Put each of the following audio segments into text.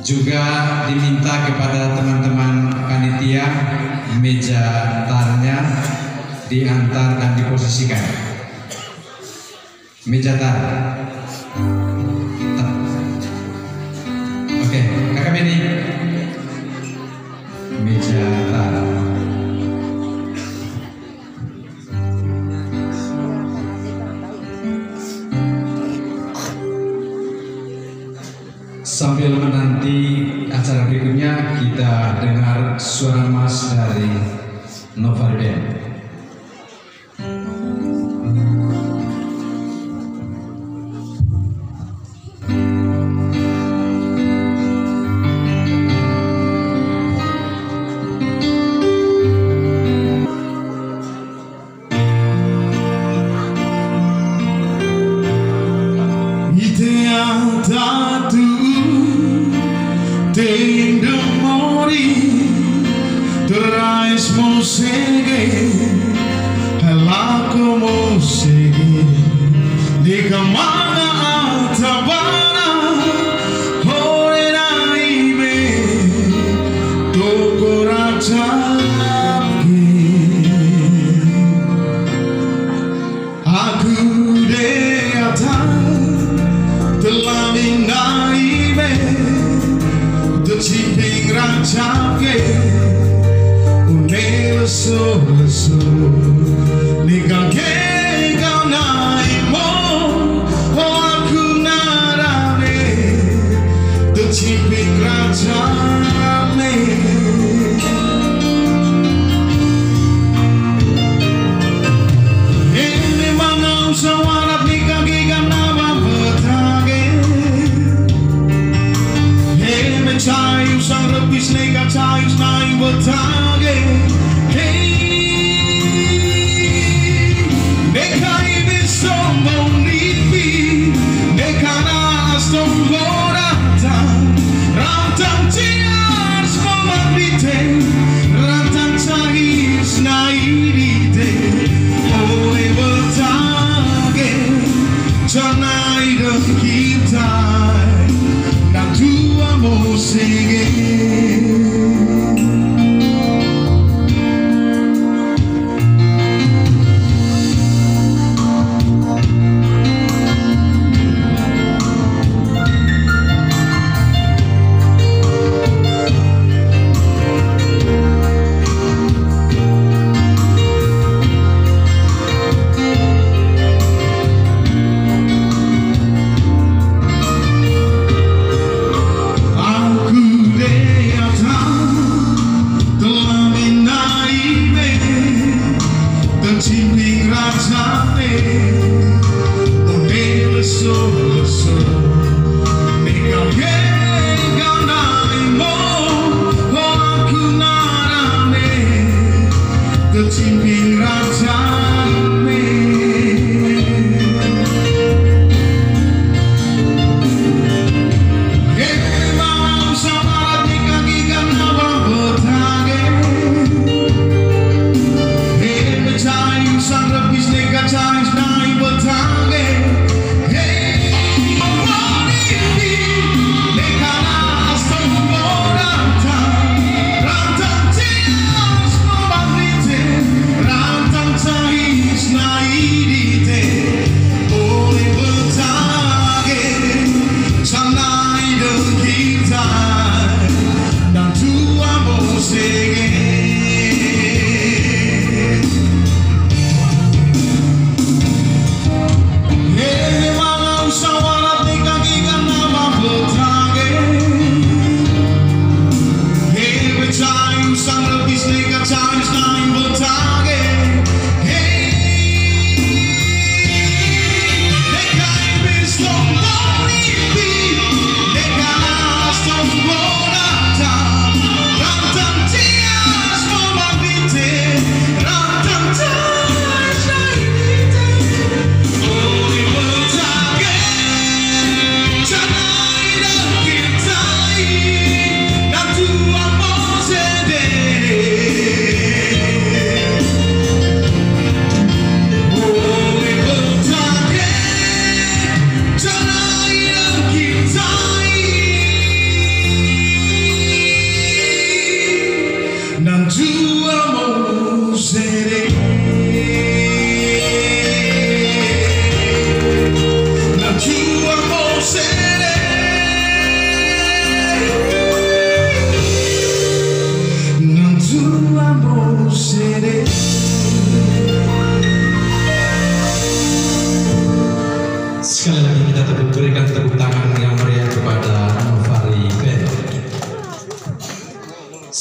Juga diminta kepada teman-teman panitia meja tarnya diantar dan diposisikan. Meja tar. Oke, Kakak Beni. Meja tar. Sambil menanti acara berikutnya, kita dengar suara mas dari Nova Band.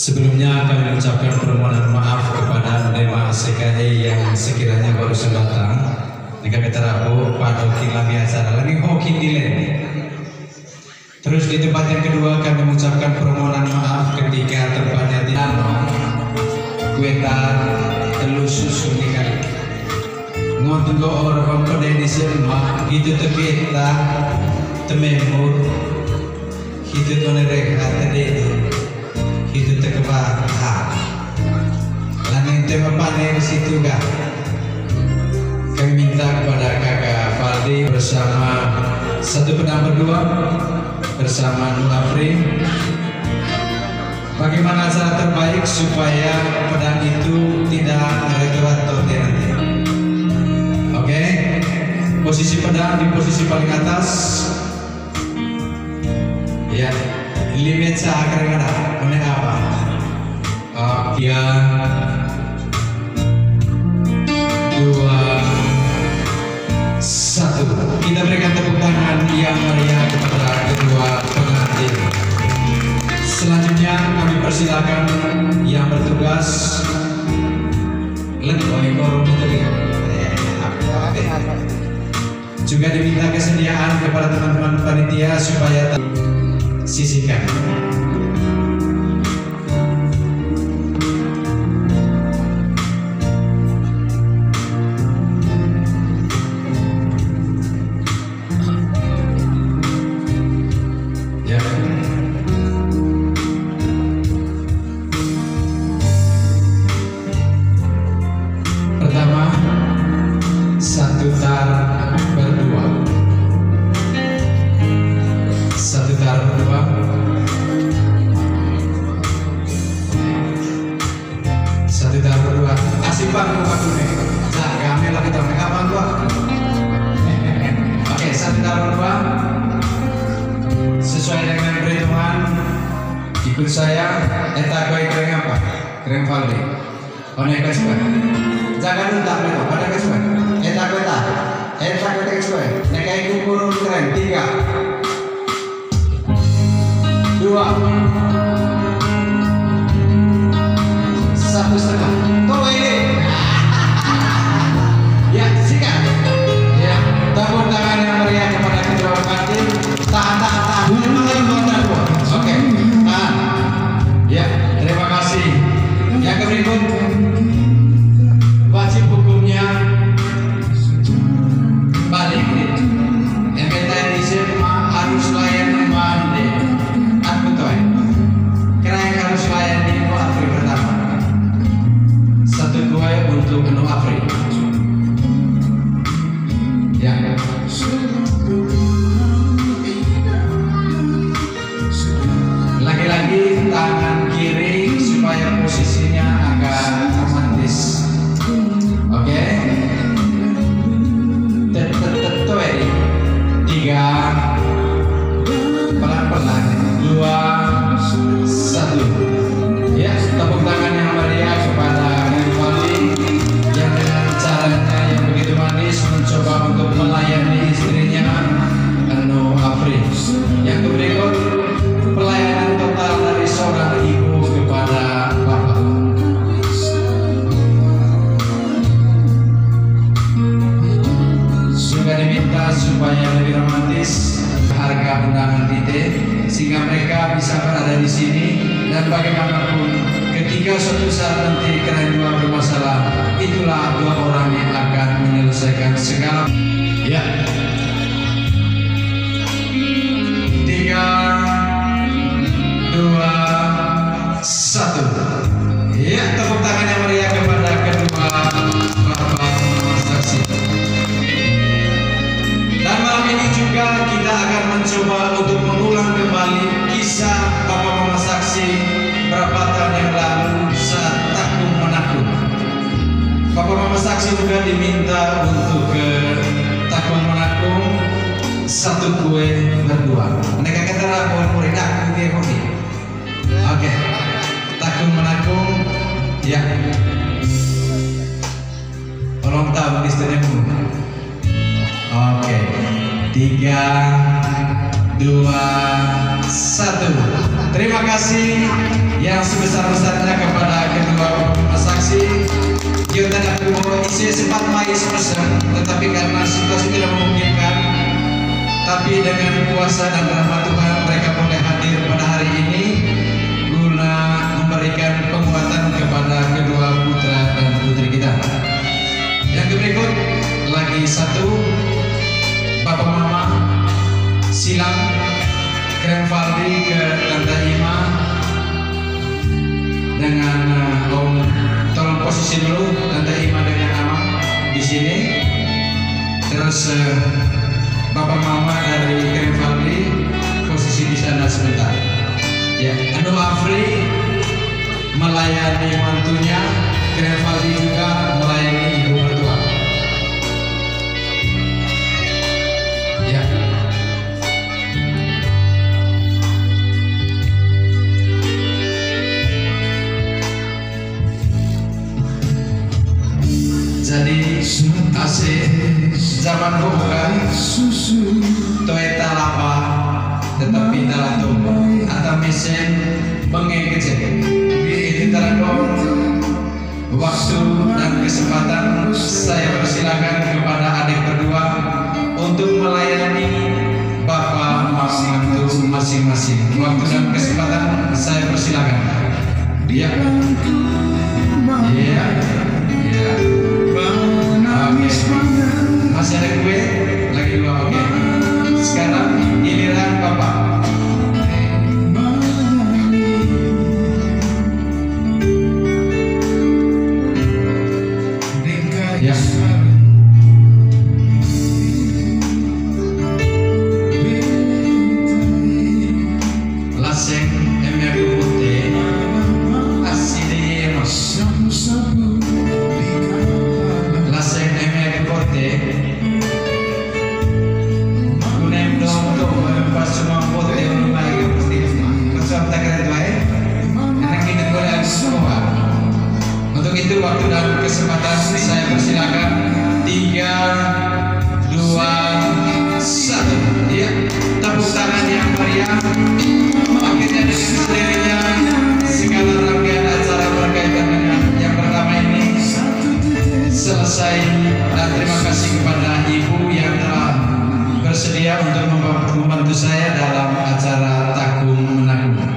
Sebelumnya kami mengucapkan permohonan maaf kepada Dema ACKE yang sekiranya baru datang. Nika keterapu pada lagi acara lagi hoki nilai. Terus di tempat yang kedua kami mengucapkan permohonan maaf ketika tempatnya di kueta telusus nikah. Ngontung orang pada di semua itu terkita tememur itu tonerehat tadi itu terkebak lain tema panen situ gak. Kami minta kepada kakak Faldi bersama satu pedang berdua bersama Nur Afri, bagaimana cara terbaik supaya pedang itu tidak retroaktif nanti. Oke, posisi pedang di posisi paling atas. Ya, limit seakan ada, mana apa? Oke, 2, 1. Kita berikan tepuk tangan yang meriah kepada kedua pengantin. Selanjutnya kami persilakan yang bertugas juga diminta kesediaan kepada teman-teman panitia supaya sisihkan. Pertama, satu tar berdua. Satu tar berdua. Satu tar berdua. Asik bang, nih. Nah, kami lagi tahu kapan gua. Oke, satu tar berdua. Sesuai dengan perhitungan, ikut saya. Eta kau keren apa? Keren Valdi. Onek kasih. Jangan lupa mereka pada kesuai. Eta kesuai. Nekai kukur keren 3, 2, 1,5. Kau ini. Ya, sikat. Ya, tepuk tangan yang meriah kepada kedua pengantin. Tahan. Oke, tahan. Ya, terima kasih. Yang berikut. Wajib hukumnya balik MPTN SMA harus layan mandi aku toy keren harus layan di Nur Afri pertama 1-2 untuk Nur Afri ya. Lagi-lagi tangan kiri supaya posisinya agak romantis. Oke, tentu ini 3, pelan-pelan 2, 1. Ya, tepuk tangan yang meriah kepada Kembali yang dengan caranya yang begitu manis mencoba untuk melayani istrinya Nur Afri. Yang berikut pelayanan total dari seorang ibu kepada bapak. Diminta supaya lebih romantis harga undangan titik sehingga mereka bisa berada di sini dan bagaimanapun ketika suatu saat nanti kalian dua bermasalah itulah 2 orang yang akan menyelesaikan segala ya. 3, 2, 1. Ya, tepuk tangan yang meriah kepada kedua bapak saksi. Dan malam ini juga kita akan mencoba untuk mengulang kembali kisah Bapak Mama Saksi berapa tahun yang lalu saat takung menakung. Bapak Mama Saksi juga diminta untuk ke takung menakung 1 kue berdua. Mereka kata murid aku dia hobi. Oke, takung menakung ya. Tolong tahu istrimu. Oke, 3, 2, 1. terima kasih yang sebesar-besarnya kepada kedua saksi. Kita tidak perlu isi sempat mai semester, tetapi karena situasi tidak memungkinkan, tapi dengan kuasa dan rahmat Tuhan mereka boleh hadir pada hari ini guna memberikan penguatan kepada kedua putra dan putri kita. Yang berikut lagi satu, Bapak Mama silang Krem Faldi ke Tante Ima dengan Om. Tolong posisi dulu Tante Ima dengan Amang di sini. Terus Bapak Mama dari Krem Faldi posisi di sana sebentar. Ya, Anu Afri melayani mantunya, Krem Faldi juga melayani ibu mertua. Ya. Jadi AC zaman bukan Toyota lapa, tetapi dalam atau mesin mengekece. Ini terangkum waktu dan kesempatan saya persilakan kepada adik berdua untuk melayani bapak mantu masing-masing. Waktu dan kesempatan saya persilakan. Dia, iya, iya. Masih ada gue lagi dua, oke. Sekarang giliran bapak. Ya. Laseng MRU putih asli mas. Laseng MRU putih kunem dong tuh pas semua putih rumah itu pasti bersama tak keren enak ini boleh semua. Untuk itu waktu dan kesempatan saya persilakan 3, 2, 1. Ya, tepuk tangan yang meriah. Akhirnya dengan sendirinya segala rangkaian acara berkaitan dengan yang pertama ini selesai, dan terima kasih kepada ibu yang telah bersedia untuk membantu saya dalam acara Takung Menanggung.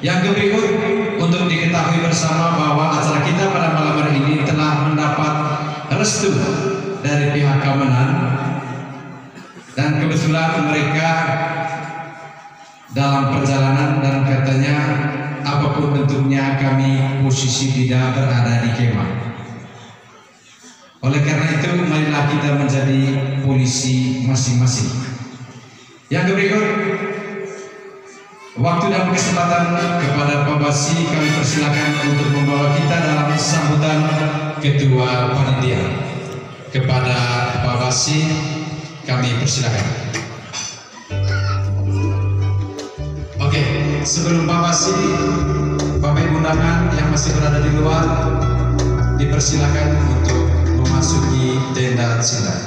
Yang berikut untuk diketahui bersama bahwa acara kita pada malam hari ini telah mendapat restu dari pihak keamanan, dan kebetulan mereka dalam perjalanan dan katanya apapun bentuknya kami posisi tidak berada di kemah. Oleh karena itu marilah kita menjadi polisi masing-masing. Yang berikut waktu dan kesempatan kepada Pak Basi kami persilakan untuk membawa kita dalam sambutan ketua panitia. Kepada Pak Basi kami persilakan. Oke, sebelum Pak Basi, Bapak Ibu undangan yang masih berada di luar dipersilakan untuk memasuki tenda sidang.